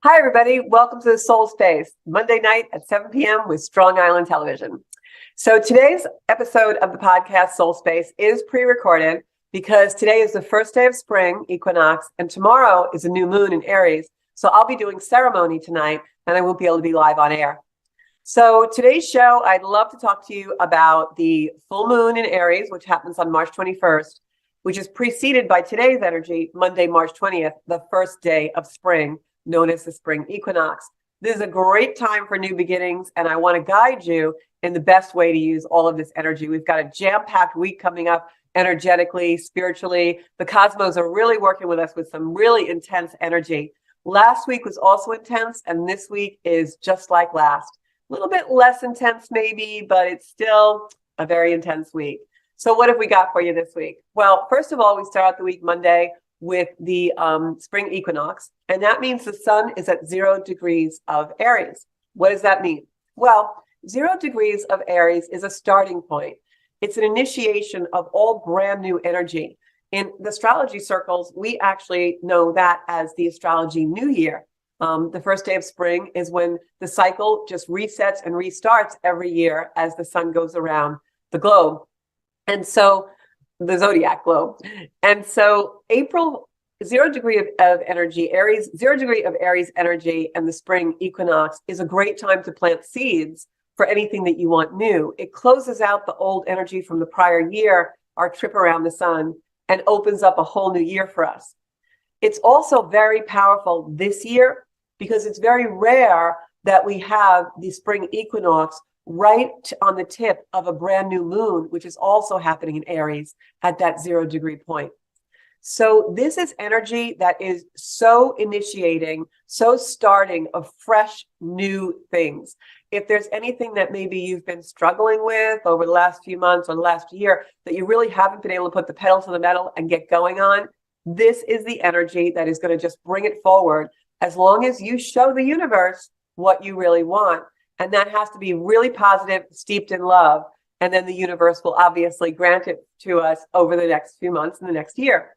Hi, everybody. Welcome to the Soul Space, Monday night at 7 p.m. with Strong Island Television. So today's episode of the podcast Soul Space is pre-recorded because today is the first day of spring equinox and tomorrow is a new moon in Aries. So I'll be doing ceremony tonight and I won't be able to be live on air. So today's show, I'd love to talk to you about the full moon in Aries, which happens on March 21st, which is preceded by today's energy, Monday, March 20th, the first day of spring, known as the spring equinox. This is a great time for new beginnings, and I want to guide you in the best way to use all of this energy. We've got a jam-packed week coming up energetically, spiritually. The cosmos are really working with us with some really intense energy. Last week was also intense, and this week is just like last. A little bit less intense maybe, but it's still a very intense week. So what have we got for you this week? Well, first of all, we start out the week Monday with the spring equinox, and that means the sun is at 0 degrees of Aries. What does that mean? Well, 0 degrees of Aries is a starting point. It's an initiation of all brand new energy. In the astrology circles, we actually know that as the astrology new year. The first day of spring is when the cycle just resets and restarts every year as the sun goes around the globe. And so the zodiac globe. And so April, 0 degree of energy, Aries, 0 degree of Aries energy and the spring equinox is a great time to plant seeds for anything that you want new. It closes out the old energy from the prior year, our trip around the sun, and opens up a whole new year for us. It's also very powerful this year because it's very rare that we have the spring equinox right on the tip of a brand new moon, which is also happening in Aries at that 0 degree point. So this is energy that is so initiating, so starting of fresh new things. If there's anything that maybe you've been struggling with over the last few months or the last year that you really haven't been able to put the pedal to the metal and get going on, this is the energy that is going to just bring it forward as long as you show the universe what you really want. And that has to be really positive, steeped in love. And then the universe will obviously grant it to us over the next few months and the next year.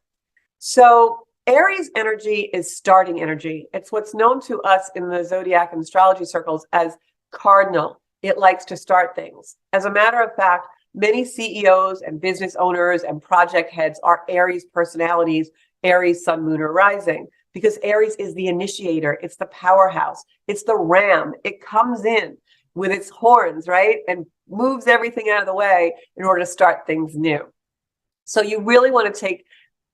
So Aries energy is starting energy. It's what's known to us in the zodiac and astrology circles as cardinal. It likes to start things. As a matter of fact, many CEOs and business owners and project heads are Aries personalities, Aries sun, moon, or rising. Because Aries is the initiator, it's the powerhouse, it's the ram. It comes in with its horns, right? And moves everything out of the way in order to start things new. So you really want to take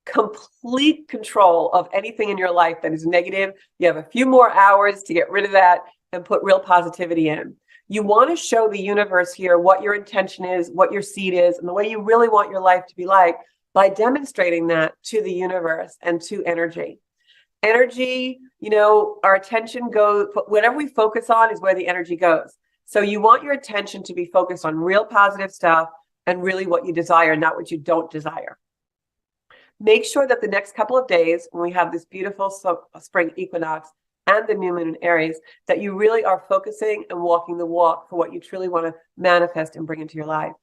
complete control of anything in your life that is negative. You have a few more hours to get rid of that and put real positivity in. You want to show the universe here what your intention is, what your seed is, and the way you really want your life to be like by demonstrating that to the universe and to energy. Energy, our attention goes, whatever we focus on is where the energy goes. So you want your attention to be focused on real positive stuff and really what you desire, not what you don't desire. Make sure that the next couple of days, when we have this beautiful spring equinox and the new moon in Aries, that you really are focusing and walking the walk for what you truly want to manifest and bring into your life.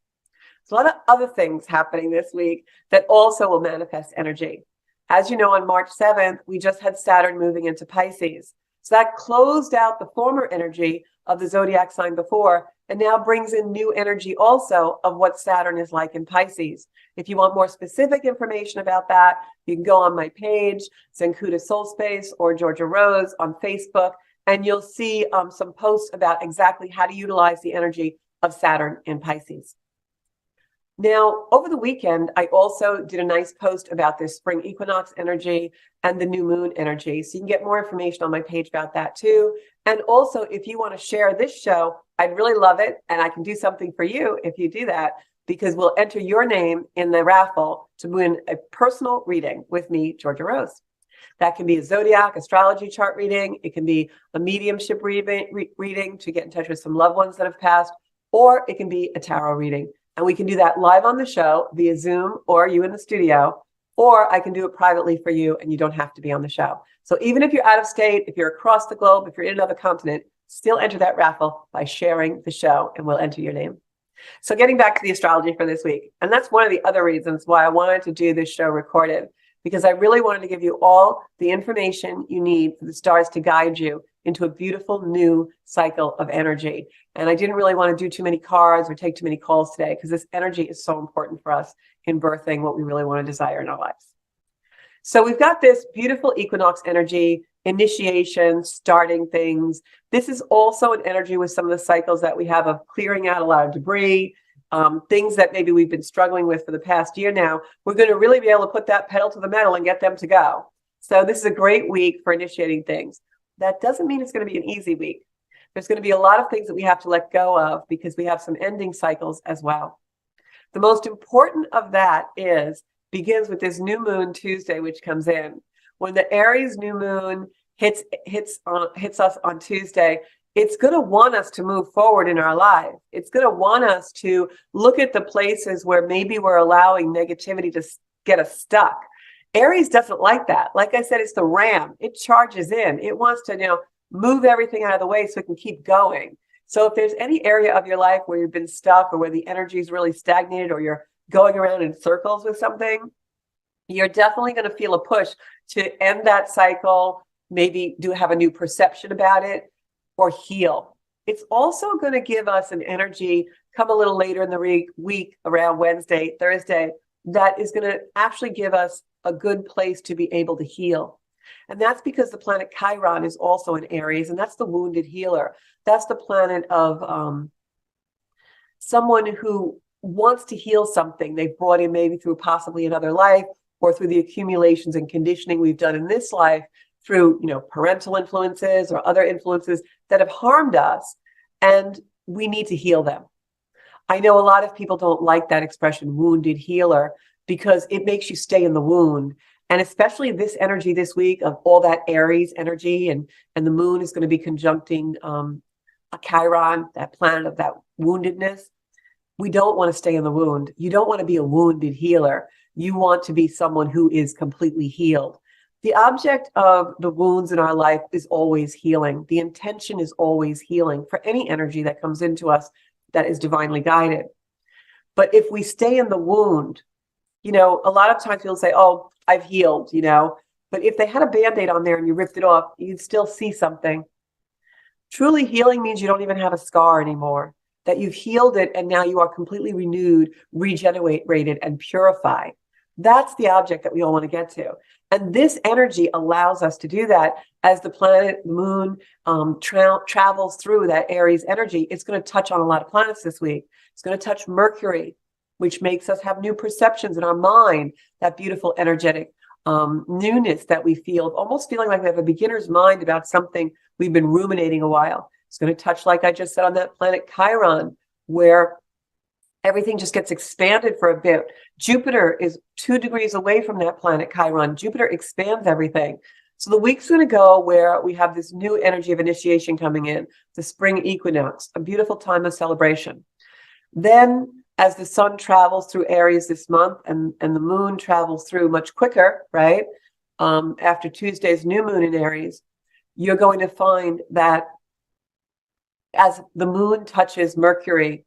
There's a lot of other things happening this week that also will manifest energy. As you know, on March 7th, we just had Saturn moving into Pisces. So that closed out the former energy of the zodiac sign before, and now brings in new energy also of what Saturn is like in Pisces. If you want more specific information about that, you can go on my page, Zenkuda Soul Space or Georgia Rose on Facebook, and you'll see some posts about exactly how to utilize the energy of Saturn in Pisces. Now, over the weekend, I also did a nice post about this spring equinox energy and the new moon energy. So you can get more information on my page about that too. And also, if you want to share this show, I'd really love it. And I can do something for you if you do that, because we'll enter your name in the raffle to win a personal reading with me, Georgia Rose. That can be a zodiac astrology chart reading. It can be a mediumship reading to get in touch with some loved ones that have passed, or it can be a tarot reading. And we can do that live on the show via Zoom or you in the studio, or I can do it privately for you and you don't have to be on the show. So even if you're out of state, if you're across the globe, if you're in another continent, still enter that raffle by sharing the show and we'll enter your name. So getting back to the astrology for this week, and that's one of the other reasons why I wanted to do this show recorded, because I really wanted to give you all the information you need for the stars to guide you into a beautiful new cycle of energy. And I didn't really want to do too many cards or take too many calls today because this energy is so important for us in birthing what we really want to desire in our lives. So we've got this beautiful equinox energy, initiation, starting things. This is also an energy with some of the cycles that we have of clearing out a lot of debris, things that maybe we've been struggling with for the past year now. We're going to really be able to put that pedal to the metal and get them to go. So this is a great week for initiating things. That doesn't mean it's going to be an easy week. There's going to be a lot of things that we have to let go of because we have some ending cycles as well. The most important of that begins with this new moon Tuesday, which comes in. When the Aries new moon hits us on Tuesday, it's going to want us to move forward in our life. It's going to want us to look at the places where maybe we're allowing negativity to get us stuck. Aries doesn't like that. Like I said, it's the ram. It charges in. It wants to, move everything out of the way so it can keep going. So if there's any area of your life where you've been stuck or where the energy is really stagnated or you're going around in circles with something, you're definitely going to feel a push to end that cycle, maybe have a new perception about it, or heal. It's also going to give us an energy come a little later in the week around Wednesday, Thursday, that is going to actually give us a good place to be able to heal. And that's because the planet Chiron is also in Aries, and that's the wounded healer. That's the planet of someone who wants to heal something they've brought in maybe through possibly another life or through the accumulations and conditioning we've done in this life through, parental influences or other influences that have harmed us, and we need to heal them. I know a lot of people don't like that expression, wounded healer, because it makes you stay in the wound. And especially this energy this week of all that Aries energy, and the moon is going to be conjuncting a Chiron, that planet of that woundedness. We don't want to stay in the wound. You don't want to be a wounded healer. You want to be someone who is completely healed. The object of the wounds in our life is always healing. The intention is always healing for any energy that comes into us that is divinely guided. But if we stay in the wound, a lot of times people say, oh, I've healed, but if they had a Band-Aid on there and you ripped it off, you'd still see something. Truly healing means you don't even have a scar anymore, that you've healed it and now you are completely renewed, regenerated, and purified. That's the object that we all want to get to. And this energy allows us to do that as the planet moon travels through that Aries energy. It's going to touch on a lot of planets this week. It's going to touch Mercury, which makes us have new perceptions in our mind, that beautiful energetic newness that we feel, almost feeling like we have a beginner's mind about something we've been ruminating a while. It's going to touch, like I just said, on that planet Chiron, where everything just gets expanded for a bit. Jupiter is 2 degrees away from that planet Chiron. Jupiter expands everything. So the week's going to go where we have this new energy of initiation coming in, the spring equinox, a beautiful time of celebration. Then as the sun travels through Aries this month and the moon travels through much quicker, right? After Tuesday's new moon in Aries, you're going to find that as the moon touches Mercury,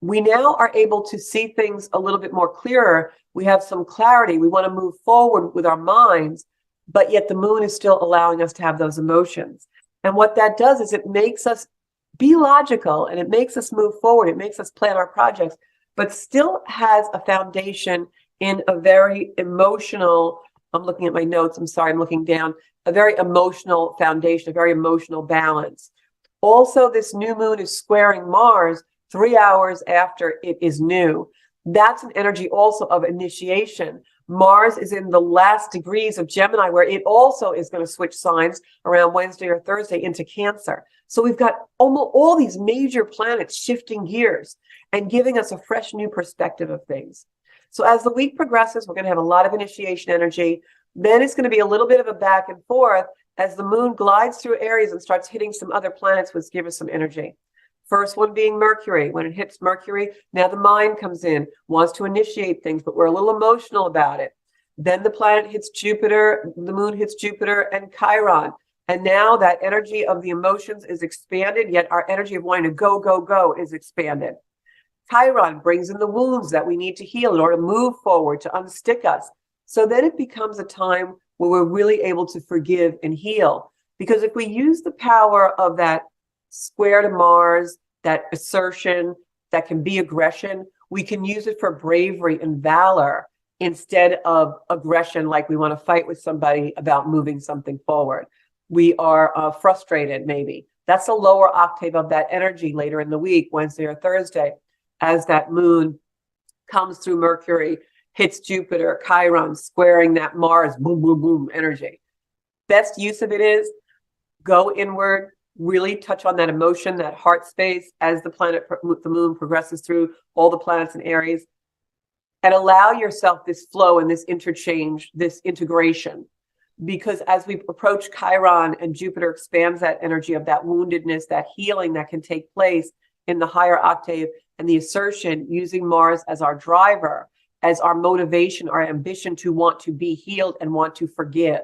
we now are able to see things a little bit more clearer. We have some clarity. We want to move forward with our minds, but yet the moon is still allowing us to have those emotions. And what that does is it makes us be logical and it makes us move forward. It makes us plan our projects, but still has a foundation in a very emotional, I'm looking at my notes, I'm sorry, I'm looking down, a very emotional foundation, a very emotional balance. Also, this new moon is squaring Mars 3 hours after it is new. That's an energy also of initiation. Mars is in the last degrees of Gemini, where it also is going to switch signs around Wednesday or Thursday into Cancer. So we've got almost all these major planets shifting gears and giving us a fresh new perspective of things. So as the week progresses, we're going to have a lot of initiation energy. Then it's going to be a little bit of a back and forth as the moon glides through Aries and starts hitting some other planets, which give us some energy. First one being Mercury. When it hits Mercury, now the mind comes in, wants to initiate things, but we're a little emotional about it. Then the planet hits Jupiter, the moon hits Jupiter and Chiron. And now that energy of the emotions is expanded, yet our energy of wanting to go, go, go is expanded. Chiron brings in the wounds that we need to heal in order to move forward, to unstick us. So then it becomes a time where we're really able to forgive and heal. Because if we use the power of that square to Mars, that assertion, that can be aggression, we can use it for bravery and valor instead of aggression, like we want to fight with somebody about moving something forward. We are frustrated, maybe. That's a lower octave of that energy later in the week, Wednesday or Thursday, as that moon comes through Mercury, hits Jupiter, Chiron, squaring that Mars, boom, boom, boom energy. Best use of it is go inward, really touch on that emotion, that heart space as the moon progresses through all the planets and Aries, and allow yourself this flow and this interchange, this integration. Because as we approach Chiron and Jupiter expands that energy of that woundedness, that healing that can take place in the higher octave, and the assertion using Mars as our driver, as our motivation, our ambition to want to be healed and want to forgive.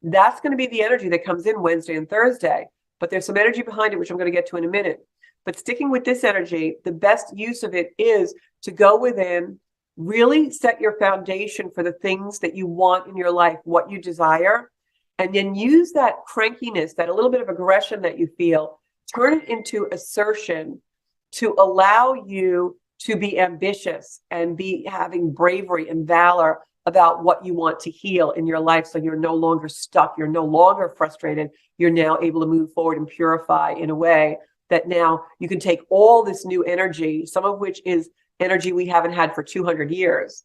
That's going to be the energy that comes in Wednesday and Thursday. But there's some energy behind it, which I'm going to get to in a minute. But sticking with this energy, the best use of it is to go within, really set your foundation for the things that you want in your life, what you desire, and then use that crankiness, that a little bit of aggression that you feel, turn it into assertion to allow you to be ambitious and be having bravery and valor about what you want to heal in your life. So you're no longer stuck. You're no longer frustrated. You're now able to move forward and purify in a way that now you can take all this new energy, some of which is energy we haven't had for 200 years,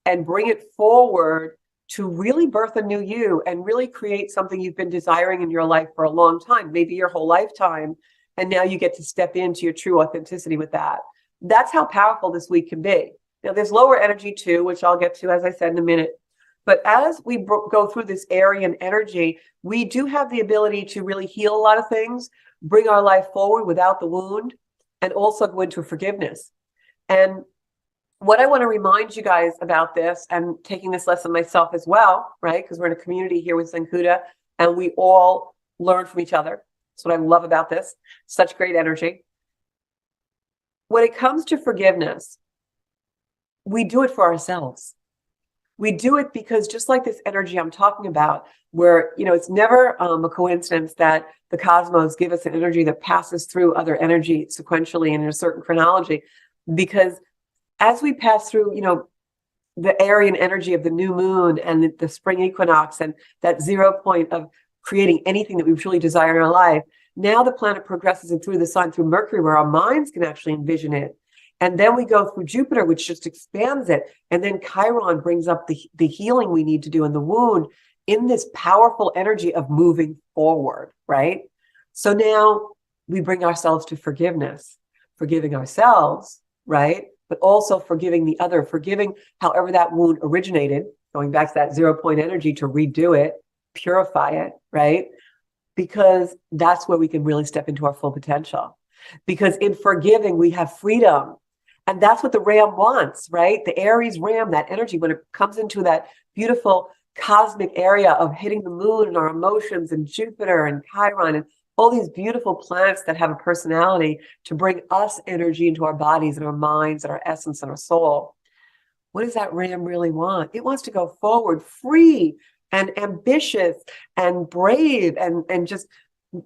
and bring it forward to really birth a new you and really create something you've been desiring in your life for a long time, maybe your whole lifetime. And now you get to step into your true authenticity with that. That's how powerful this week can be. Now, there's lower energy too, which I'll get to, as I said, in a minute. But as we go through this Aryan energy, we do have the ability to really heal a lot of things, bring our life forward without the wound, and also go into forgiveness. And what I want to remind you guys about this, and taking this lesson myself as well, right? Because we're in a community here with Zenkuda, and we all learn from each other. That's what I love about this. Such great energy. When it comes to forgiveness, we do it for ourselves. We do it because just like this energy I'm talking about, where, it's never a coincidence that the cosmos give us an energy that passes through other energy sequentially and in a certain chronology, because as we pass through, the Aryan energy of the new moon and the spring equinox and that 0 point of creating anything that we truly desire in our life, now the planet progresses it through the sun, through Mercury, where our minds can actually envision it. And then we go through Jupiter, which just expands it. And then Chiron brings up the healing we need to do in the wound in this powerful energy of moving forward, right? So now we bring ourselves to forgiveness, forgiving ourselves, right? But also forgiving the other, forgiving however that wound originated, going back to that 0 point energy to redo it, purify it, right? Because that's where we can really step into our full potential. Because in forgiving, we have freedom. And that's what the ram wants, right? The Aries ram, that energy, when it comes into that beautiful cosmic area of hitting the moon and our emotions and Jupiter and Chiron and all these beautiful planets that have a personality to bring us energy into our bodies and our minds and our essence and our soul. What does that ram really want? It wants to go forward, free and ambitious and brave and just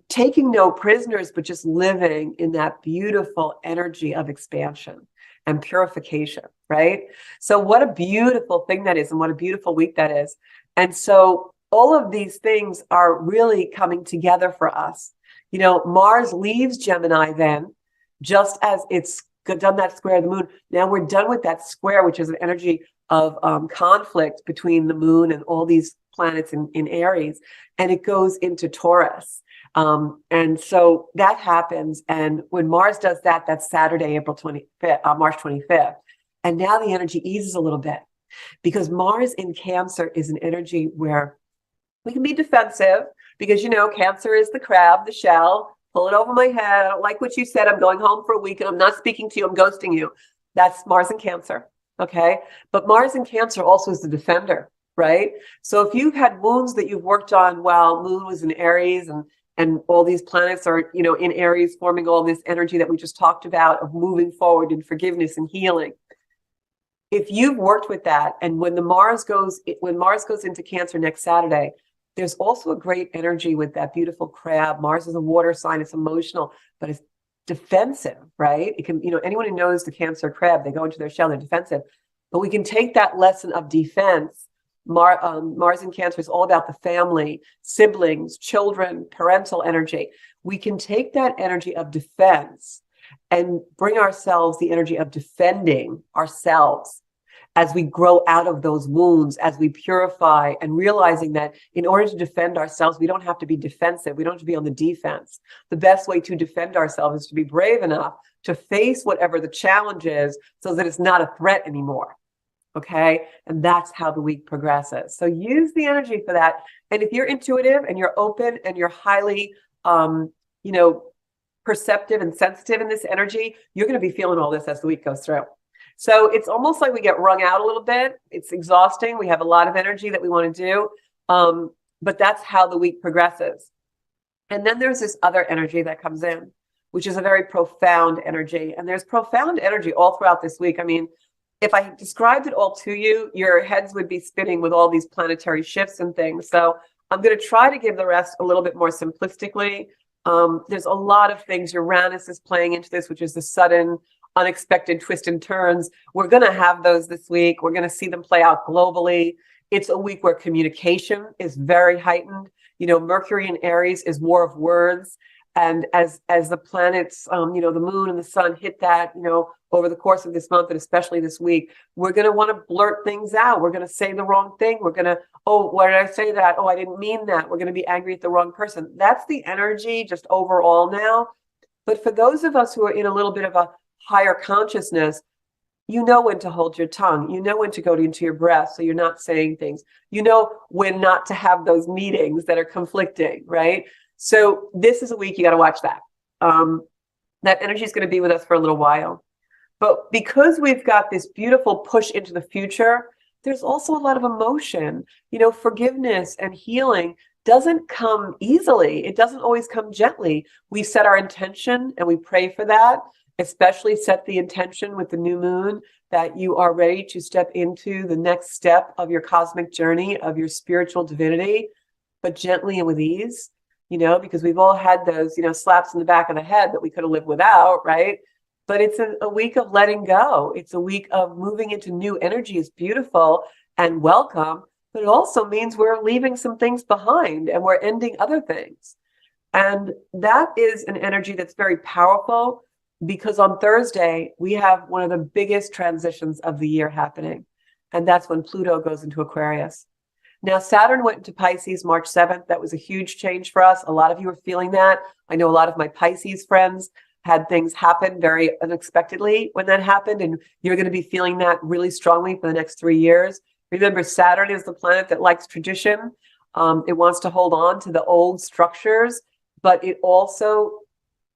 taking no prisoners, but just living in that beautiful energy of expansion and purification, right? So what a beautiful thing that is, and what a beautiful week that is. And so all of these things are really coming together for us. Mars leaves Gemini then, just as it's done that square of the moon. Now we're done with that square, which is an energy of conflict between the moon and all these planets in Aries, and it goes into Taurus. And so that happens. And when Mars does that, that's Saturday, March 25th. And now the energy eases a little bit, because Mars in Cancer is an energy where we can be defensive, because, Cancer is the crab, the shell, pull it over my head. I don't like what you said. I'm going home for a week and I'm not speaking to you. I'm ghosting you. That's Mars in Cancer. Okay. But Mars in Cancer also is the defender, right? So if you've had wounds that you've worked on while Moon was in Aries, and all these planets are, in Aries, forming all this energy that we just talked about of moving forward in forgiveness and healing, if you've worked with that, and when Mars goes into Cancer next Saturday, there's also a great energy with that beautiful crab. Mars is a water sign. It's emotional, but it's defensive, right? It can, anyone who knows the Cancer crab, they go into their shell, they're defensive. But we can take that lesson of defense. Mars in Cancer is all about the family, siblings, children, parental energy. We can take that energy of defense and bring ourselves the energy of defending ourselves as we grow out of those wounds, as we purify, and realizing that in order to defend ourselves, we don't have to be defensive. We don't have to be on the defense. The best way to defend ourselves is to be brave enough to face whatever the challenge is so that it's not a threat anymore. Okay. And that's how the week progresses. So use the energy for that. And if you're intuitive and you're open and you're highly, perceptive and sensitive in this energy, you're going to be feeling all this as the week goes through. So it's almost like we get wrung out a little bit. It's exhausting. We have a lot of energy that we want to do. But that's how the week progresses. And then there's this other energy that comes in, which is a very profound energy. And there's profound energy all throughout this week. I mean, if I described it all to you, your heads would be spinning with all these planetary shifts and things. So I'm going to try to give the rest a little bit more simplistically. There's a lot of things. Uranus is playing into this, which is the sudden, unexpected twists and turns. We're going to have those this week. We're going to see them play out globally. It's a week where communication is very heightened. Mercury in Aries is war of words. And as the planets, the moon and the sun hit that, over the course of this month, and especially this week, we're going to want to blurt things out. We're going to say the wrong thing. We're going to, oh, why did I say that? Oh, I didn't mean that. We're going to be angry at the wrong person. That's the energy just overall now. But for those of us who are in a little bit of a higher consciousness, you know when to hold your tongue. You know when to go into your breath so you're not saying things. You know when not to have those meetings that are conflicting, right? So this is a week you got to watch that. That energy is going to be with us for a little while. But because we've got this beautiful push into the future, there's also a lot of emotion. Forgiveness and healing doesn't come easily. It doesn't always come gently. We set our intention and we pray for that, especially set the intention with the new moon that you are ready to step into the next step of your cosmic journey, of your spiritual divinity, but gently and with ease, because we've all had those, slaps in the back of the head that we could have lived without, right? But it's a week of letting go. It's a week of moving into new energy. Is beautiful and welcome, but it also means we're leaving some things behind and we're ending other things. And that is an energy that's very powerful because on Thursday, we have one of the biggest transitions of the year happening. And that's when Pluto goes into Aquarius. Now, Saturn went into Pisces March 7th. That was a huge change for us. A lot of you are feeling that. I know a lot of my Pisces friends had things happen very unexpectedly when that happened, and you're going to be feeling that really strongly for the next 3 years. Remember, Saturn is the planet that likes tradition. It wants to hold on to the old structures, but it also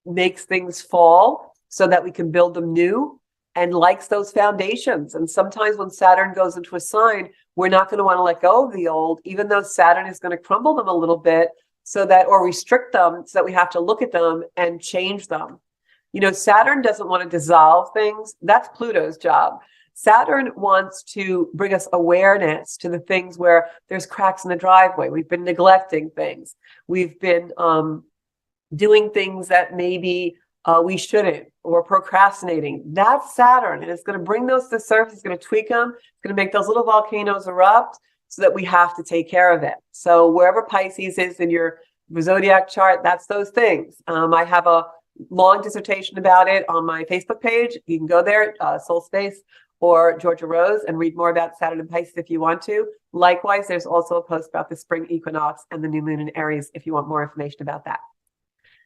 makes things fall so that we can build them new, and likes those foundations. And sometimes when Saturn goes into a sign, we're not going to want to let go of the old, even though Saturn is going to crumble them a little bit or restrict them so that we have to look at them and change them. Saturn doesn't want to dissolve things. That's Pluto's job. Saturn wants to bring us awareness to the things where there's cracks in the driveway. We've been neglecting things. We've been doing things that maybe we shouldn't, or procrastinating. That's Saturn, and it's going to bring those to the surface. It's going to tweak them. It's going to make those little volcanoes erupt so that we have to take care of it. So wherever Pisces is in your zodiac chart, that's those things. I have a long dissertation about it on my Facebook page. You can go there, Soul Space or Georgia Rose, and read more about Saturn and Pisces if you want to. Likewise, there's also a post about the spring equinox and the new moon in Aries if you want more information about that.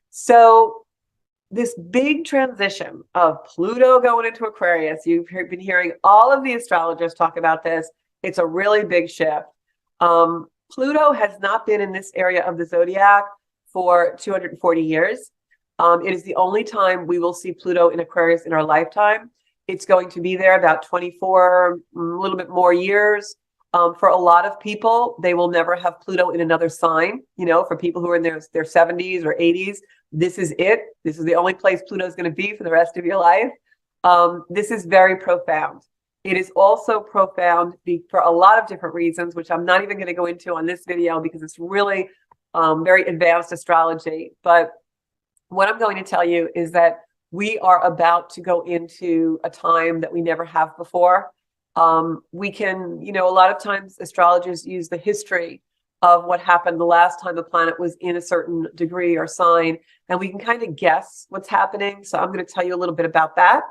So this big transition of Pluto going into Aquarius, been hearing all of the astrologers talk about this. It's a really big shift. Pluto has not been in this area of the zodiac for 240 years. It is the only time we will see Pluto in Aquarius in our lifetime. It's going to be there about 24, a little bit more years. For a lot of people, they will never have Pluto in another sign. For people who are in their 70s or 80s, this is it. This is the only place Pluto is going to be for the rest of your life. This is very profound. It is also profound for a lot of different reasons, which I'm not even going to go into on this video because it's really very advanced astrology. But what I'm going to tell you is that we are about to go into a time that we never have before. We can, a lot of times astrologers use the history of what happened the last time the planet was in a certain degree or sign, and we can kind of guess what's happening. So I'm going to tell you a little bit about that.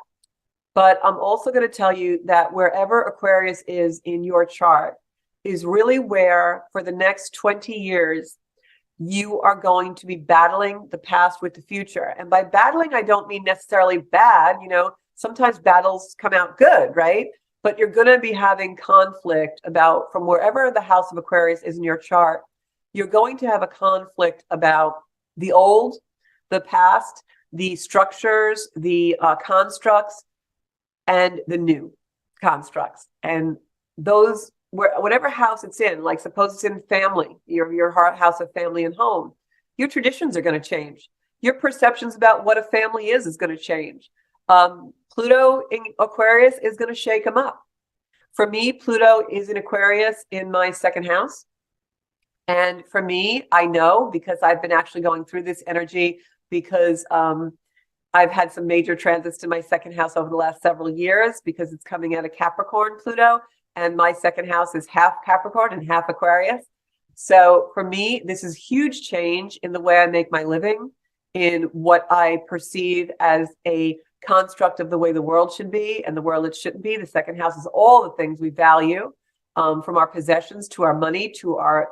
But I'm also going to tell you that wherever Aquarius is in your chart is really where, for the next 20 years, you are going to be battling the past with the future. And by battling, I don't mean necessarily bad. Sometimes battles come out good, right? But you're going to be having conflict about, from wherever the house of Aquarius is in your chart, you're going to have a conflict about the old, the past, the structures, the constructs, and the new constructs. And those, whatever house it's in, like suppose it's in family, your house of family and home, your traditions are going to change. Your perceptions about what a family is going to change. Pluto in Aquarius is going to shake them up. For me, Pluto is in Aquarius in my second house. And for me, I know because I've been actually going through this energy because I've had some major transits to my second house over the last several years because it's coming out of Capricorn, Pluto, and my second house is half Capricorn and half Aquarius. So for me, this is huge change in the way I make my living, in what I perceive as a construct of the way the world should be and the world it shouldn't be. The second house is all the things we value, from our possessions to our money, to our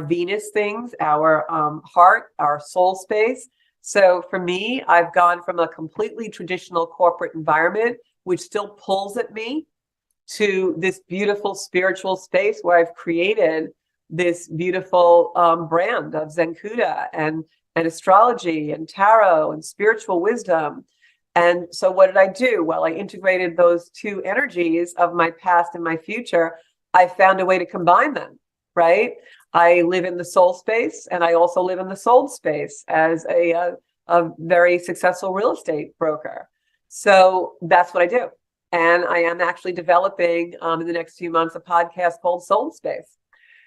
Venus things, our heart, our soul space. So for me, I've gone from a completely traditional corporate environment, which still pulls at me, to this beautiful spiritual space where I've created this beautiful brand of Zenkuda and astrology and tarot and spiritual wisdom. And so what did I do? Well, I integrated those two energies of my past and my future. I found a way to combine them, right? I live in the soul space, and I also live in the soul space as a very successful real estate broker. So that's what I do. And I am actually developing in the next few months a podcast called Soul Space.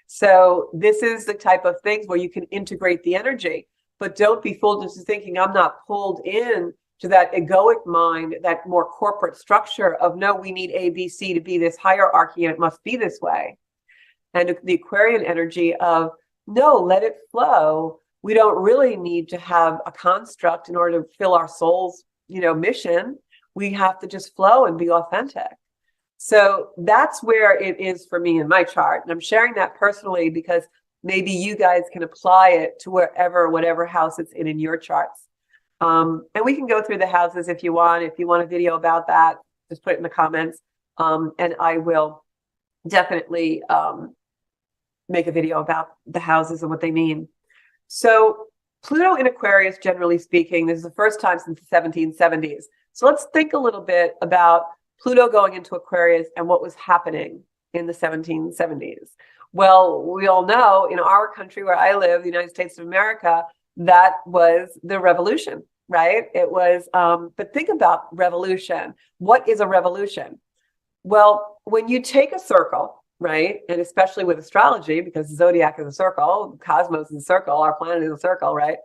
So this is the type of things where you can integrate the energy, but don't be fooled into thinking I'm not pulled in to that egoic mind, that more corporate structure of, no, we need A, B, C to be this hierarchy and it must be this way. And the Aquarian energy of, no, let it flow. We don't really need to have a construct in order to fill our soul's, mission. We have to just flow and be authentic. So that's where it is for me in my chart. And I'm sharing that personally because maybe you guys can apply it to whatever house it's in your charts. And we can go through the houses if you want. If you want a video about that, just put it in the comments. And I will definitely make a video about the houses and what they mean. So Pluto in Aquarius, generally speaking, this is the first time since the 1770s. So let's think a little bit about Pluto going into Aquarius and what was happening in the 1770s. Well, we all know in our country where I live, the United States of America, that was the revolution, right? It was, but think about revolution. What is a revolution? Well, when you take a circle, right? And especially with astrology, because the zodiac is a circle, cosmos is a circle, our planet is a circle, right?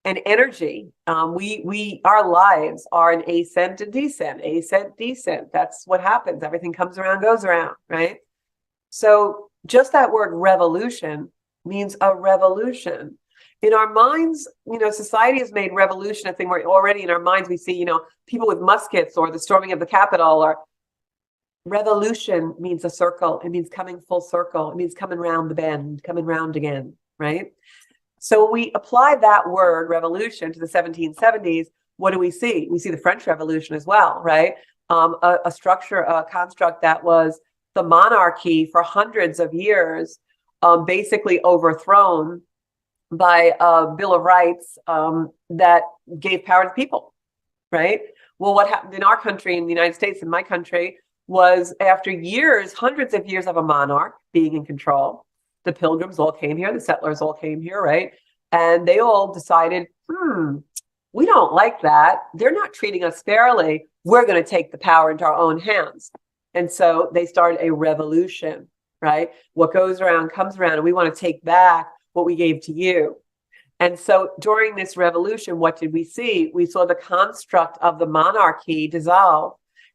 And energy, our lives are an ascent and descent, ascent, descent. That's what happens. Everything comes around, goes around, right? So just that word revolution means a revolution. In our minds, society has made revolution a thing where already in our minds we see, people with muskets or the storming of the Capitol. Or revolution means a circle. It means coming full circle. It means coming round the bend, coming round again, right? So when we apply that word revolution to the 1770s, what do we see? We see the French Revolution as well, right? A structure, a construct that was the monarchy for hundreds of years, basically overthrown by a Bill of Rights that gave power to the people, right? Well, what happened in our country, in the United States, in my country, was after years, hundreds of years of a monarch being in control, the Pilgrims all came here, the settlers all came here, right? And they all decided, we don't like that. They're not treating us fairly. we're going to take the power into our own hands. And so they started a revolution, right? What goes around comes around, and we want to take back what we gave to you. And so during this revolution, what did we see? We saw the construct of the monarchy dissolve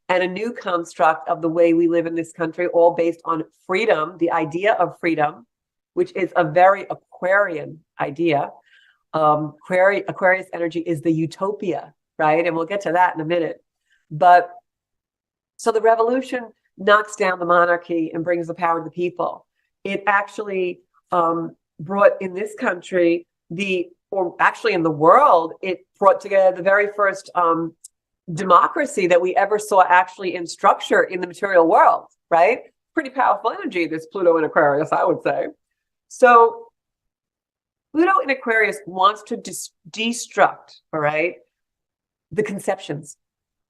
and a new construct of the way we live in this country, all based on freedom, the idea of freedom, which is a very Aquarian idea. Aquarius energy is the utopia, right? And we'll get to that in a minute. But so the revolution knocks down the monarchy and brings the power to the people. It actually brought in this country or actually in the world, it brought together the very first democracy that we ever saw actually in structure in the material world, right? Pretty powerful energy, this Pluto in Aquarius, I would say. So Pluto in Aquarius wants to destruct, all right, the conceptions.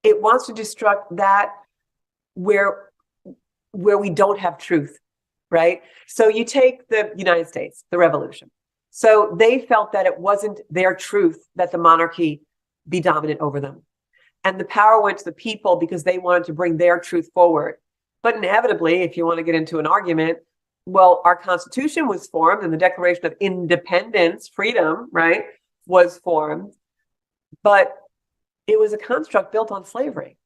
It wants to destruct that where we don't have truth, right? So you take the United States, the revolution. So they felt that it wasn't their truth that the monarchy be dominant over them. And the power went to the people because they wanted to bring their truth forward. But inevitably, if you want to get into an argument, well, our Constitution was formed and the Declaration of Independence, freedom, right, was formed. But it was a construct built on slavery.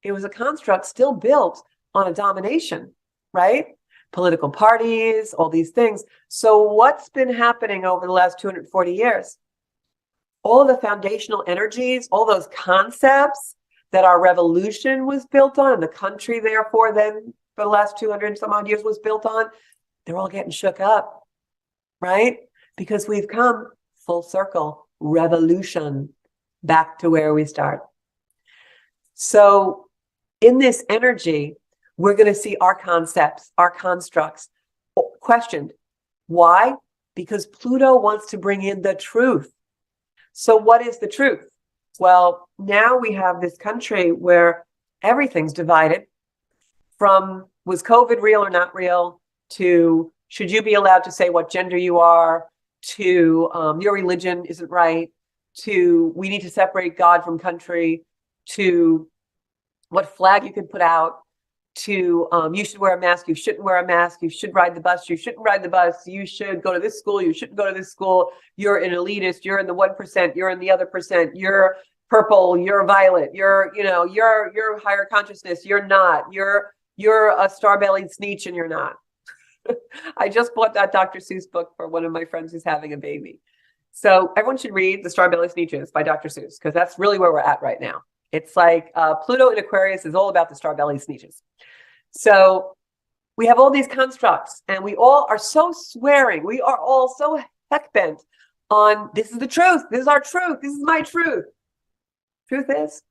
It was a construct still built on a domination, right? Political parties, all these things. So what's been happening over the last 240 years? All of the foundational energies, all those concepts that our revolution was built on, and the country, therefore, then for the last 200 some odd years was built on, they're all getting shook up, right? Because we've come full circle, revolution, back to where we start. So in this energy, we're going to see our concepts, our constructs questioned. Why? Because Pluto wants to bring in the truth. So what is the truth? Well, now we have this country where everything's divided from was COVID real or not real, to should you be allowed to say what gender you are, to your religion isn't right, to we need to separate God from country, to what flag you can put out, to you should wear a mask, you shouldn't wear a mask, you should ride the bus, you shouldn't ride the bus, you should go to this school, you shouldn't go to this school, you're an elitist, you're in the 1%, you're in the other percent, you're purple, you're violet, you're higher consciousness, you're not, you're a star-bellied sneetch and you're not. I just bought that Dr. Seuss book for one of my friends who's having a baby. So everyone should read The Star-Bellied Sneetches by Dr. Seuss, because that's really where we're at right now. It's like Pluto in Aquarius is all about the star-bellied sneetches. So we have all these constructs, and we all are so swearing. We are all so heck bent on this is the truth. This is our truth. This is my truth. Truth is,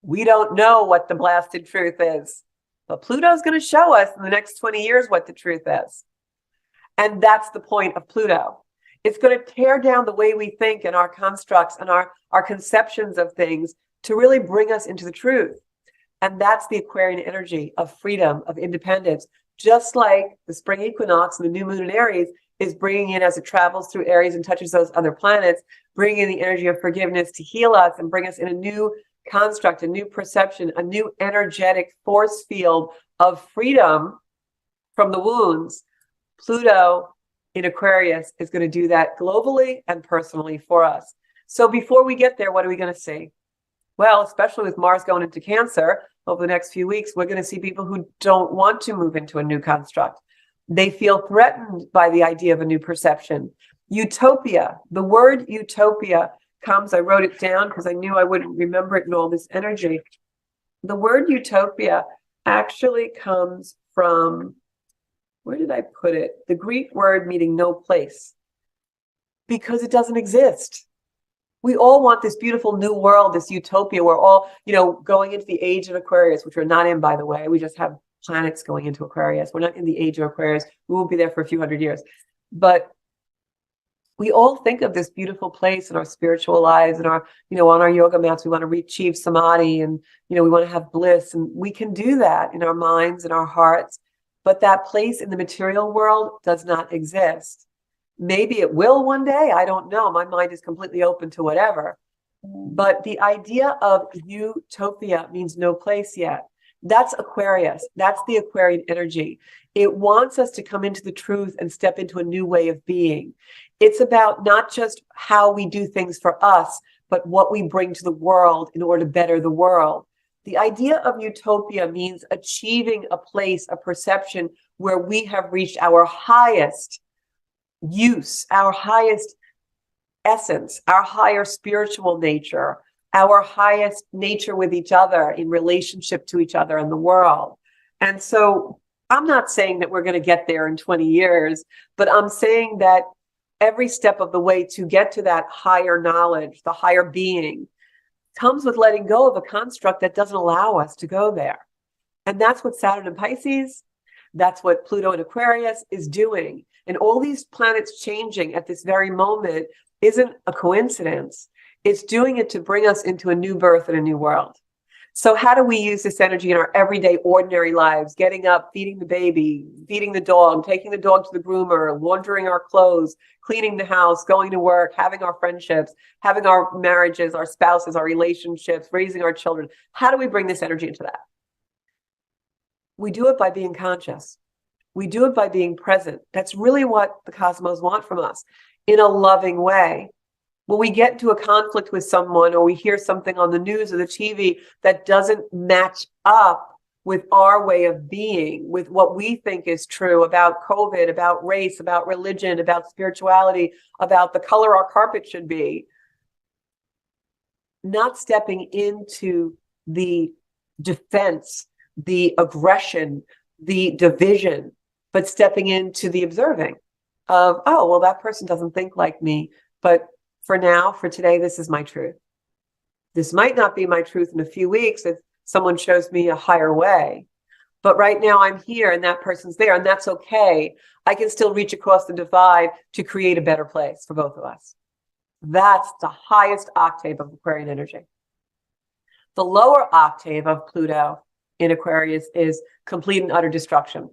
we don't know what the blasted truth is. But Pluto's going to show us in the next 20 years what the truth is. And that's the point of Pluto. It's going to tear down the way we think and our constructs and our conceptions of things to really bring us into the truth. And that's the Aquarian energy of freedom, of independence, just like the spring equinox and the new moon in Aries is bringing in, as it travels through Aries and touches those other planets, bringing in the energy of forgiveness to heal us and bring us in a new construct, a new perception, a new energetic force field of freedom from the wounds. Pluto in Aquarius is going to do that globally and personally for us. So before we get there, what are we going to see? Well, especially with Mars going into Cancer over the next few weeks, we're going to see people who don't want to move into a new construct. They feel threatened by the idea of a new perception. Utopia, the word utopia comes, I wrote it down because I knew I wouldn't remember it in all this energy. The word utopia actually comes from, where did I put it? The Greek word meaning no place, because it doesn't exist. We all want this beautiful new world, this utopia. We're all, going into the age of Aquarius, which we're not in, by the way. We just have planets going into Aquarius. We're not in the age of Aquarius. We won't be there for a few hundred years. But we all think of this beautiful place in our spiritual lives and our, on our yoga mats, we want to achieve samadhi and, we want to have bliss. And we can do that in our minds and our hearts. But that place in the material world does not exist. Maybe it will one day. I don't know. My mind is completely open to whatever. But the idea of utopia means no place yet. That's Aquarius. That's the Aquarian energy. It wants us to come into the truth and step into a new way of being. It's about not just how we do things for us, but what we bring to the world in order to better the world. The idea of utopia means achieving a place, a perception where we have reached our highest use, our highest essence, our higher spiritual nature, our highest nature with each other in relationship to each other and the world. And so I'm not saying that we're going to get there in 20 years, but I'm saying that every step of the way to get to that higher knowledge, the higher being, comes with letting go of a construct that doesn't allow us to go there. And that's what Saturn in Pisces, that's what Pluto in Aquarius is doing. And all these planets changing at this very moment isn't a coincidence. It's doing it to bring us into a new birth and a new world. So how do we use this energy in our everyday, ordinary lives? Getting up, feeding the baby, feeding the dog, taking the dog to the groomer, laundering our clothes, cleaning the house, going to work, having our friendships, having our marriages, our spouses, our relationships, raising our children. How do we bring this energy into that? We do it by being conscious. We do it by being present. That's really what the cosmos want from us, in a loving way. When we get into a conflict with someone, or we hear something on the news or the TV that doesn't match up with our way of being, with what we think is true about COVID, about race, about religion, about spirituality, about the color our carpet should be, not stepping into the defense, the aggression, the division, but stepping into the observing of, oh, well, that person doesn't think like me, but for now, for today, this is my truth. This might not be my truth in a few weeks if someone shows me a higher way. But right now I'm here and that person's there, and that's okay. I can still reach across the divide to create a better place for both of us. That's the highest octave of Aquarian energy. The lower octave of Pluto in Aquarius is complete and utter destruction.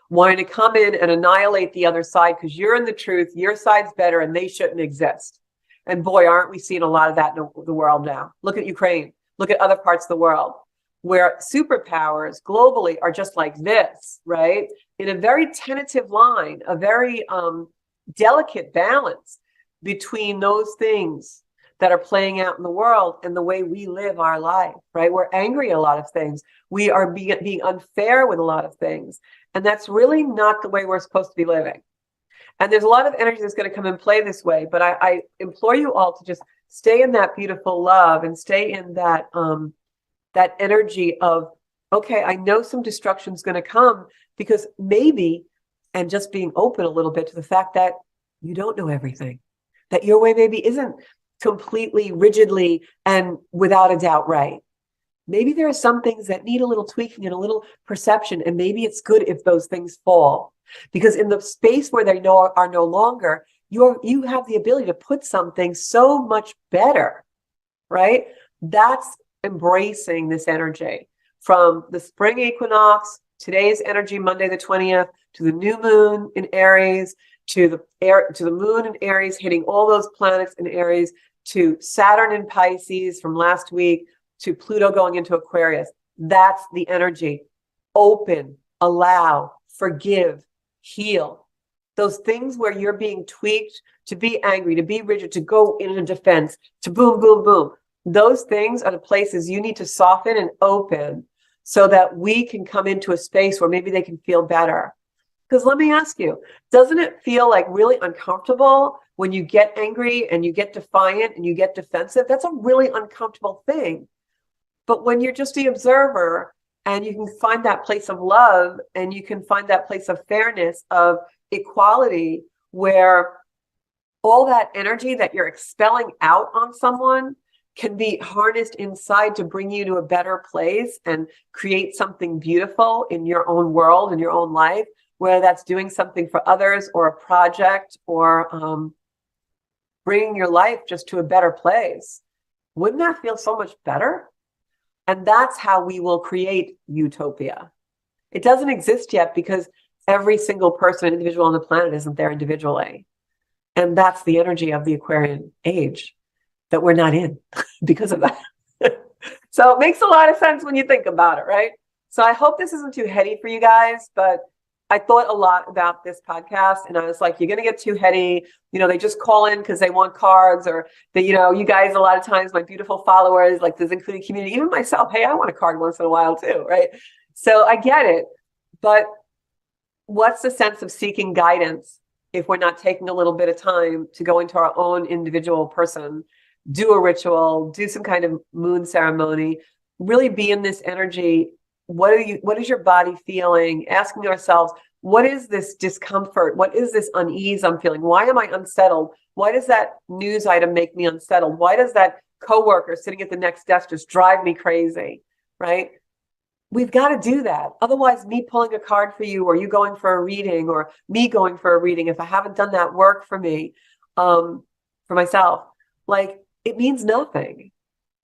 Wanting to come in and annihilate the other side because you're in the truth, your side's better, and they shouldn't exist. And boy, aren't we seeing a lot of that in the world now. Look at Ukraine. Look at other parts of the world where superpowers globally are just like this, right? In a very tentative line, a very delicate balance between those things that are playing out in the world and the way we live our life, right? We're angry at a lot of things. We are being unfair with a lot of things. And that's really not the way we're supposed to be living. And there's a lot of energy that's going to come and play this way, but I implore you all to just stay in that beautiful love and stay in that that energy of, okay, I know some destruction is going to come, because maybe, and just being open a little bit to the fact that you don't know everything, that your way maybe isn't completely, rigidly, and without a doubt right. Maybe there are some things that need a little tweaking and a little perception, and maybe it's good if those things fall. Because in the space where they are no longer, you have the ability to put something so much better, right? That's embracing this energy. From the spring equinox, today's energy, Monday the 20th, to the new moon in Aries, to the moon in Aries, hitting all those planets in Aries, to Saturn in Pisces from last week, to Pluto going into Aquarius. That's the energy. Open, allow, forgive, heal. Those things where you're being tweaked to be angry, to be rigid, to go in a defense, to boom, boom, boom. Those things are the places you need to soften and open so that we can come into a space where maybe they can feel better. Because let me ask you, doesn't it feel like really uncomfortable when you get angry and you get defiant and you get defensive? That's a really uncomfortable thing. But when you're just the observer, and you can find that place of love, and you can find that place of fairness, of equality, where all that energy that you're expelling out on someone can be harnessed inside to bring you to a better place and create something beautiful in your own world, in your own life, whether that's doing something for others or a project or bringing your life just to a better place. Wouldn't that feel so much better? And that's how we will create utopia. It doesn't exist yet because every single person, individual on the planet isn't there individually. And that's the energy of the Aquarian age, that we're not in because of that. So it makes a lot of sense when you think about it, right? So I hope this isn't too heady for you guys, but I thought a lot about this podcast, and I was like, you're going to get too heady. They just call in because they want cards, or you guys, a lot of times, my beautiful followers, like this including community, even myself, hey, I want a card once in a while too, right? So I get it, but what's the sense of seeking guidance if we're not taking a little bit of time to go into our own individual person, do a ritual, do some kind of moon ceremony, really be in this energy? What is your body feeling? Asking ourselves, what is this discomfort? What is this unease I'm feeling? Why am I unsettled? Why does that news item make me unsettled? Why does that coworker sitting at the next desk just drive me crazy, right? We've got to do that. Otherwise, me pulling a card for you, or you going for a reading, or me going for a reading, if I haven't done that work for me, for myself, like, it means nothing.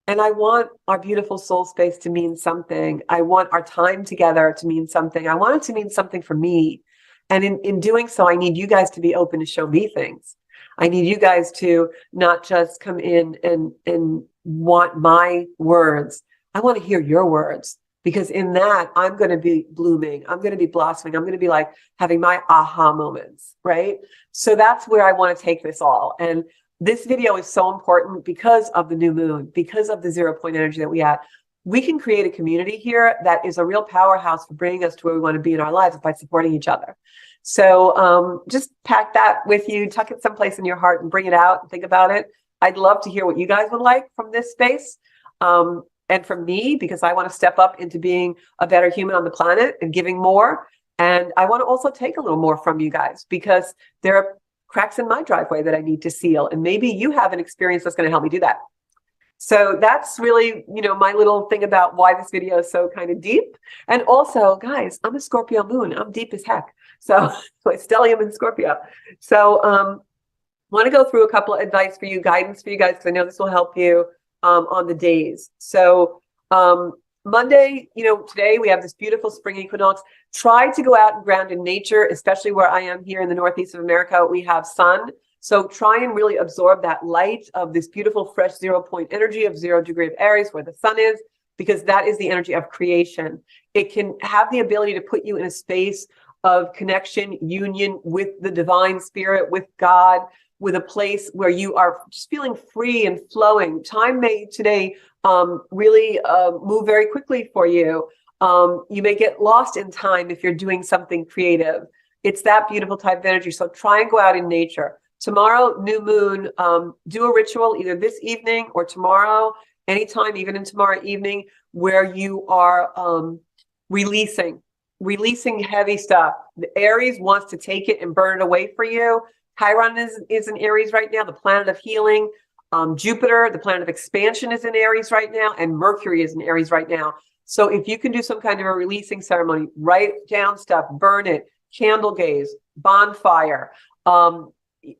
And I want our beautiful soul space to mean something. I want our time together to mean something. I want it to mean something for me. And in doing so, I need you guys to be open to show me things. I need you guys to not just come in and want my words. I want to hear your words, because in that, I'm going to be blooming. I'm going to be blossoming. I'm going to be like having my aha moments, right? So that's where I want to take this all. And this video is so important because of the new moon, because of the 0 point energy that we had. We can create a community here that is a real powerhouse for bringing us to where we want to be in our lives by supporting each other. So just pack that with you, tuck it someplace in your heart and bring it out and think about it. I'd love to hear what you guys would like from this space. And from me, because I want to step up into being a better human on the planet and giving more. And I want to also take a little more from you guys, because there are cracks in my driveway that I need to seal. And maybe you have an experience that's going to help me do that. So that's really, my little thing about why this video is so kind of deep. And also, guys, I'm a Scorpio moon. I'm deep as heck. So my stellium in Scorpio. So want to go through a couple of advice for you, guidance for you guys, because I know this will help you on the days. So Monday, today we have this beautiful spring equinox. Try to go out and ground in nature, especially where I am here in the Northeast of America. We have sun. So try and really absorb that light of this beautiful, fresh 0 point energy of 0 degree of Aries, where the sun is, because that is the energy of creation. It can have the ability to put you in a space of connection, union with the divine spirit, with God, with a place where you are just feeling free and flowing. Time may today really move very quickly for you. You may get lost in time if you're doing something creative. It's that beautiful type of energy. So try and go out in nature. Tomorrow, new moon, do a ritual either this evening or tomorrow, anytime, even in tomorrow evening, where you are releasing heavy stuff. The Aries wants to take it and burn it away for you. Chiron is in Aries right now, the planet of healing. Jupiter, the planet of expansion, is in Aries right now, and Mercury is in Aries right now. So if you can do some kind of a releasing ceremony, write down stuff, burn it, candle gaze, bonfire,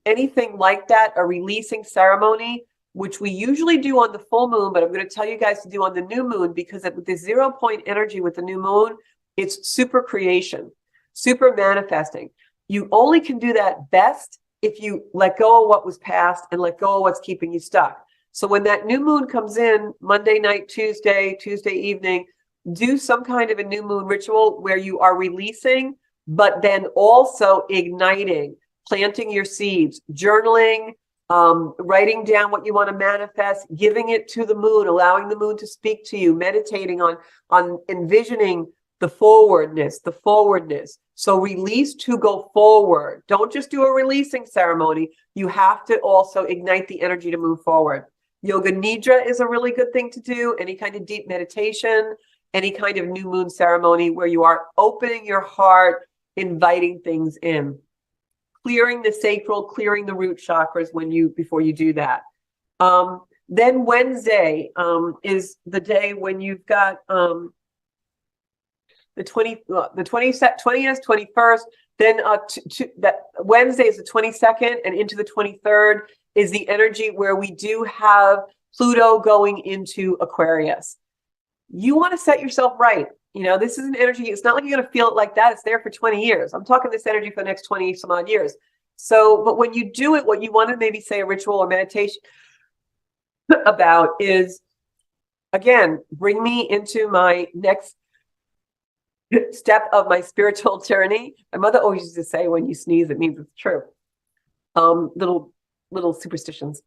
anything like that, a releasing ceremony, which we usually do on the full moon, but I'm going to tell you guys to do on the new moon, because with the 0 point energy with the new moon, it's super creation, super manifesting. You only can do that best if you let go of what was past and let go of what's keeping you stuck. So when that new moon comes in, Monday night, Tuesday evening, do some kind of a new moon ritual where you are releasing, but then also igniting, planting your seeds, journaling, writing down what you want to manifest, giving it to the moon, allowing the moon to speak to you, meditating on envisioning the forwardness. So release to go forward. Don't just do a releasing ceremony. You have to also ignite the energy to move forward. Yoga Nidra is a really good thing to do. Any kind of deep meditation, any kind of new moon ceremony where you are opening your heart, inviting things in, clearing the sacral, clearing the root chakras before you do that. Then Wednesday is the day when you've got the 20th, 21st, then that Wednesday is the 22nd, and into the 23rd is the energy where we do have Pluto going into Aquarius. You want to set yourself right. This is an energy. It's not like you're going to feel it like that. It's there for 20 years. I'm talking this energy for the next 20 some odd years. So, but when you do it, what you want to maybe say a ritual or meditation, about is, again, bring me into my next step of my spiritual journey. My mother always used to say, when you sneeze, it means it's true. Little superstitions.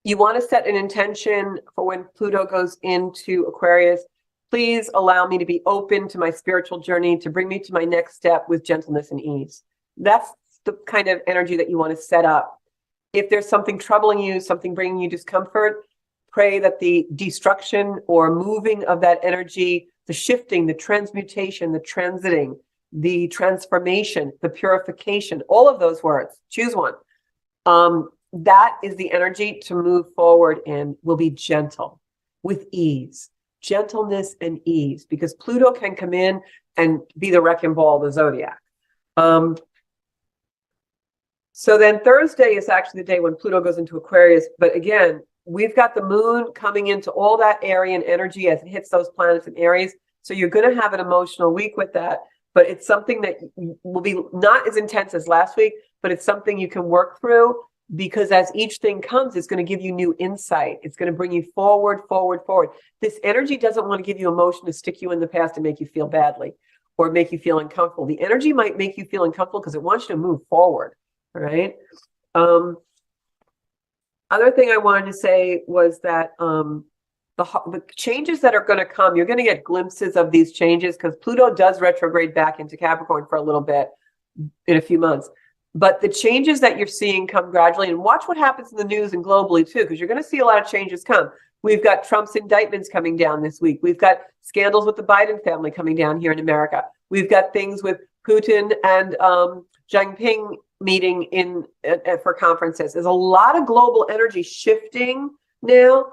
You want to set an intention for when Pluto goes into Aquarius. Please allow me to be open to my spiritual journey, to bring me to my next step with gentleness and ease. That's the kind of energy that you want to set up. If there's something troubling you, something bringing you discomfort, pray that the destruction or moving of that energy, the shifting, the transmutation, the transiting, the transformation, the purification, all of those words, choose one. That is the energy to move forward in, will be gentle, with ease, gentleness and ease, because Pluto can come in and be the wrecking ball of the zodiac. So then Thursday is actually the day when Pluto goes into Aquarius. But again, we've got the moon coming into all that Aryan energy as it hits those planets in Aries. So you're going to have an emotional week with that. But it's something that will be not as intense as last week, but it's something you can work through, because as each thing comes, it's going to give you new insight. It's going to bring you forward, forward, forward. This energy doesn't want to give you emotion to stick you in the past and make you feel badly or make you feel uncomfortable. The energy might make you feel uncomfortable because it wants you to move forward. All right. Other thing I wanted to say was that the changes that are going to come, you're going to get glimpses of these changes because Pluto does retrograde back into Capricorn for a little bit in a few months. But the changes that you're seeing come gradually, and watch what happens in the news and globally too, because you're going to see a lot of changes come. We've got Trump's indictments coming down this week. We've got scandals with the Biden family coming down here in America. We've got things with Putin and Jinping meeting for conferences. There's a lot of global energy shifting now.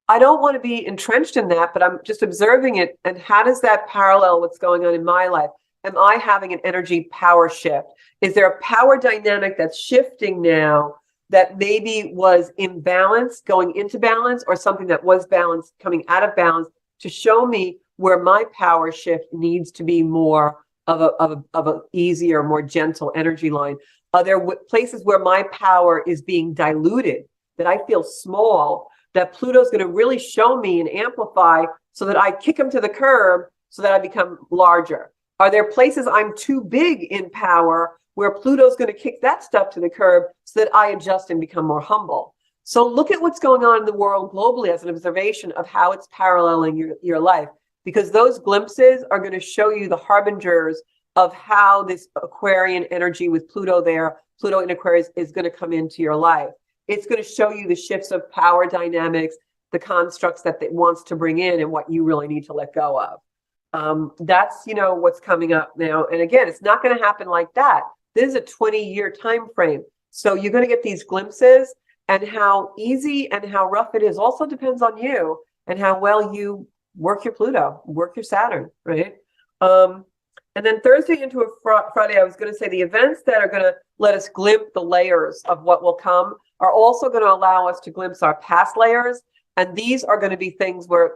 I don't want to be entrenched in that, but I'm just observing it. And how does that parallel what's going on in my life? Am I having an energy power shift? Is there a power dynamic that's shifting now that maybe was imbalanced going into balance, or something that was balanced coming out of balance, to show me where my power shift needs to be more of a easier, more gentle energy line? Are there places where my power is being diluted, that I feel small, that Pluto's going to really show me and amplify so that I kick him to the curb so that I become larger? Are there places I'm too big in power where Pluto's going to kick that stuff to the curb so that I adjust and become more humble? So look at what's going on in the world globally as an observation of how it's paralleling your life, because those glimpses are going to show you the harbingers of how this Aquarian energy with Pluto there, Pluto in Aquarius, is going to come into your life. It's going to show you the shifts of power dynamics, the constructs that it wants to bring in, and what you really need to let go of. That's, what's coming up now. And again, it's not going to happen like that. This is a 20-year time frame. So you're going to get these glimpses, and how easy and how rough it is also depends on you and how well you work your Pluto, work your Saturn, right? And then Thursday into a Friday, I was going to say the events that are going to let us glimpse the layers of what will come are also going to allow us to glimpse our past layers. And these are going to be things where,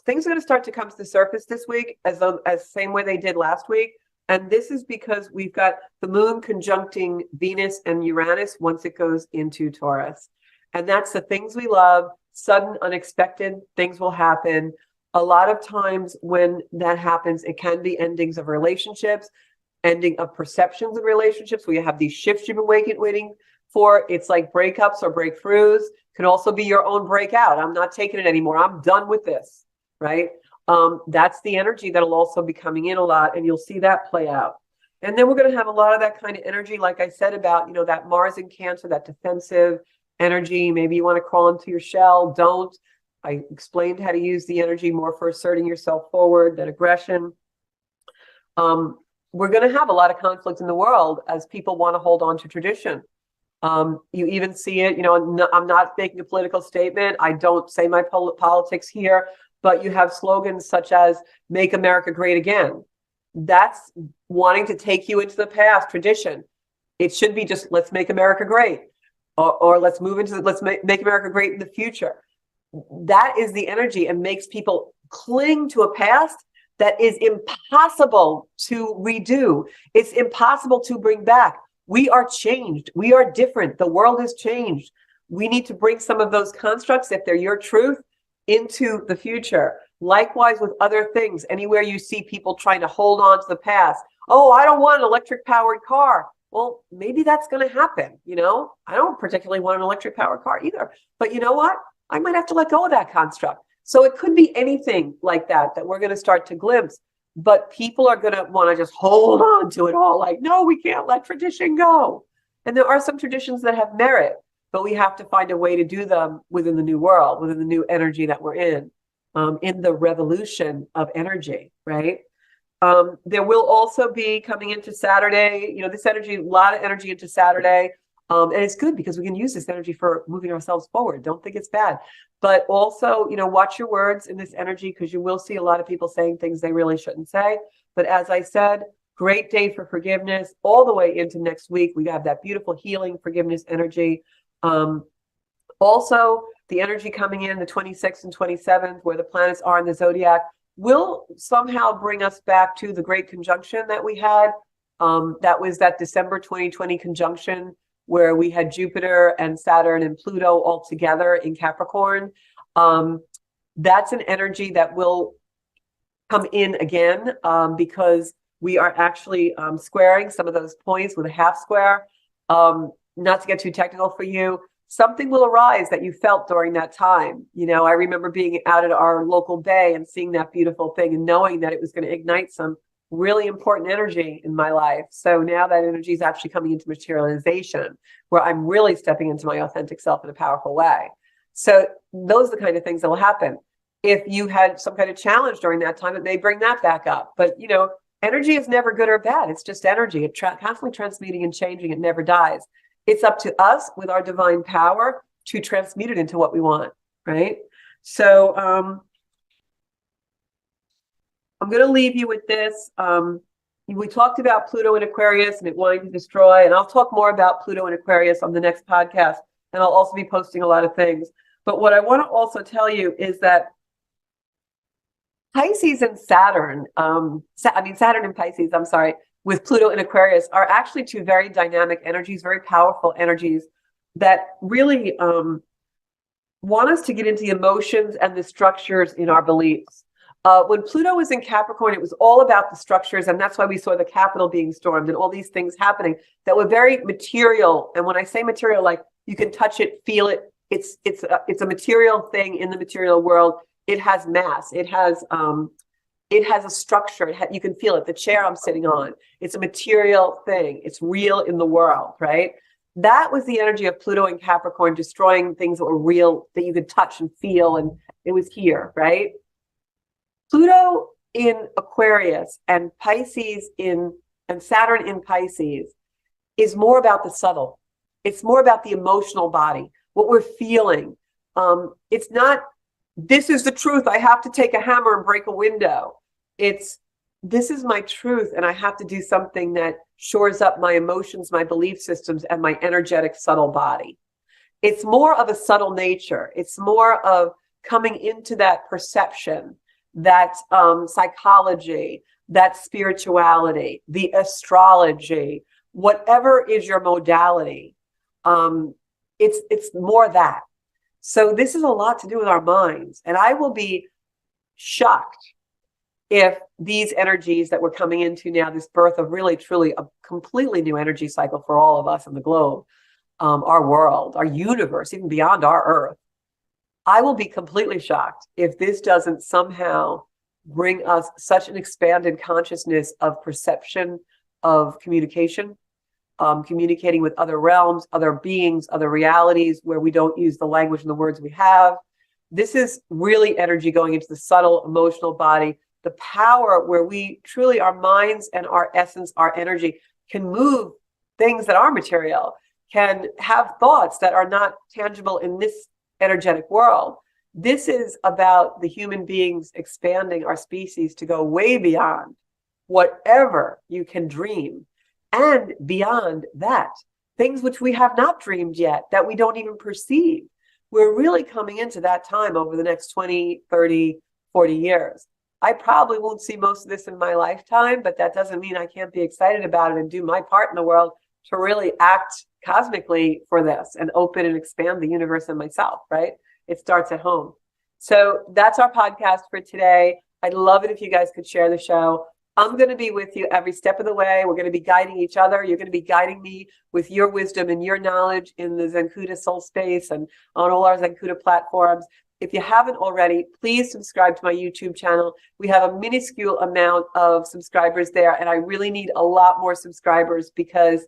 things are going to start to come to the surface this week as same way they did last week. And this is because we've got the moon conjuncting Venus and Uranus once it goes into Taurus. And that's the things we love. Sudden, unexpected things will happen. A lot of times when that happens, it can be endings of relationships, ending of perceptions of relationships, where you have these shifts you've been waiting for. It's like breakups or breakthroughs. Can also be your own breakout. I'm not taking it anymore. I'm done with this, right? That's the energy that'll also be coming in a lot, and you'll see that play out. And then we're going to have a lot of that kind of energy, like I said, about, that Mars in Cancer, that defensive energy. Maybe you want to crawl into your shell. Don't. I explained how to use the energy more for asserting yourself forward, that aggression. We're going to have a lot of conflict in the world as people want to hold on to tradition. You even see it, I'm not making a political statement. I don't say my politics here, but you have slogans such as "Make America Great Again." That's wanting to take you into the past tradition. It should be just "Let's make America great," or let's move into let's make America great in the future. That is the energy, and makes people cling to a past that is impossible to redo. It's impossible to bring back. We are changed. We are different. The world has changed. we need to bring some of those constructs, if they're your truth, into the future. Likewise with other things, anywhere you see people trying to hold on to the past. Oh, I don't want an electric powered car. Well, maybe that's going to happen. I don't particularly want an electric powered car either, but you know what? I might have to let go of that construct. So it could be anything like that we're going to start to glimpse, but people are going to want to just hold on to it all. Like, no, we can't let tradition go. And there are some traditions that have merit, but we have to find a way to do them within the new world, within the new energy that we're in the revolution of energy, right? There will also be coming into Saturday, this energy, a lot of energy into Saturday. And it's good because we can use this energy for moving ourselves forward. Don't think it's bad. But also, watch your words in this energy, because you will see a lot of people saying things they really shouldn't say. But as I said, great day for forgiveness all the way into next week. We have that beautiful healing forgiveness energy. Also, the energy coming in the 26th and 27th, where the planets are in the zodiac, will somehow bring us back to the great conjunction that we had. That was that December 2020 conjunction where we had Jupiter and Saturn and Pluto all together in Capricorn. That's an energy that will come in again because we are actually squaring some of those points with a half square. Not to get too technical for you, something will arise that you felt during that time. I remember being out at our local bay and seeing that beautiful thing and knowing that it was going to ignite some really important energy in my life. So now that energy is actually coming into materialization, where I'm really stepping into my authentic self in a powerful way. So those are the kind of things that will happen. If you had some kind of challenge during that time, it may bring that back up. But, energy is never good or bad. It's just energy. It's constantly transmuting and changing. It never dies. It's up to us with our divine power to transmute it into what we want, right? So I'm going to leave you with this. We talked about Pluto in Aquarius and it wanting to destroy, and I'll talk more about Pluto in Aquarius on the next podcast, and I'll also be posting a lot of things. But what I want to also tell you is that Pisces and Saturn, Saturn and Pisces, with Pluto in Aquarius are actually two very dynamic energies, very powerful energies that really want us to get into the emotions and the structures in our beliefs. When Pluto was in Capricorn, it was all about the structures, and that's why we saw the Capitol being stormed and all these things happening that were very material. And when I say material, like you can touch it, feel it. It's a material thing in the material world. It has mass. It has a structure. You can feel it. The chair I'm sitting on, it's a material thing. It's real in the world, right? That was the energy of Pluto in Capricorn, destroying things that were real, that you could touch and feel, and it was here, right? Pluto in Aquarius and Saturn in Pisces is more about the subtle. It's more about the emotional body, what we're feeling. It's not, this is the truth, I have to take a hammer and break a window. It's, this is my truth, and I have to do something that shores up my emotions, my belief systems, and my energetic subtle body. It's more of a subtle nature. It's more of coming into that perception, that psychology, that spirituality, the astrology, whatever is your modality. It's more that. So this is a lot to do with our minds. And I will be shocked if these energies that we're coming into now, this birth of really, truly a completely new energy cycle for all of us in the globe, our world, our universe, even beyond our Earth, I will be completely shocked if this doesn't somehow bring us such an expanded consciousness of perception, of communication, communicating with other realms, other beings, other realities, where we don't use the language and the words we have. This is really energy going into the subtle emotional body, the power where we truly, our minds and our essence, our energy can move things that are material, can have thoughts that are not tangible in this energetic world. This is about the human beings expanding our species to go way beyond whatever you can dream, and beyond that, things which we have not dreamed yet, that we don't even perceive. We're really coming into that time over the next 20, 30, 40 years. I probably won't see most of this in my lifetime, but that doesn't mean I can't be excited about it and do my part in the world to really act cosmically for this and open and expand the universe and myself, right? It starts at home. So that's our podcast for today. I'd love it if you guys could share the show. I'm going to be with you every step of the way. We're going to be guiding each other. You're going to be guiding me with your wisdom and your knowledge in the Zencuda Soul Space and on all our Zencuda platforms. If you haven't already, please subscribe to my YouTube channel. We have a minuscule amount of subscribers there, and I really need a lot more subscribers because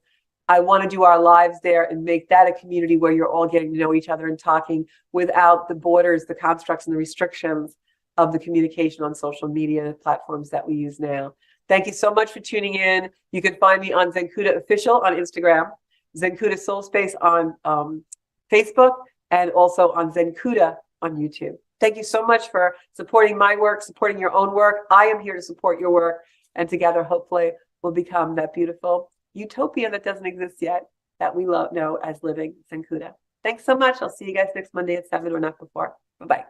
I want to do our lives there and make that a community where you're all getting to know each other and talking without the borders, the constructs, and the restrictions of the communication on social media platforms that we use now. Thank you so much for tuning in. You can find me on Zencuda Official on Instagram, Zencuda Soul Space on Facebook, and also on Zencuda on YouTube. Thank you so much for supporting my work, supporting your own work. I am here to support your work, and together, hopefully, we'll become that beautiful utopia that doesn't exist yet, that we know as living Zencuda. Thanks so much. I'll see you guys next Monday at 7 or not before. Bye-bye.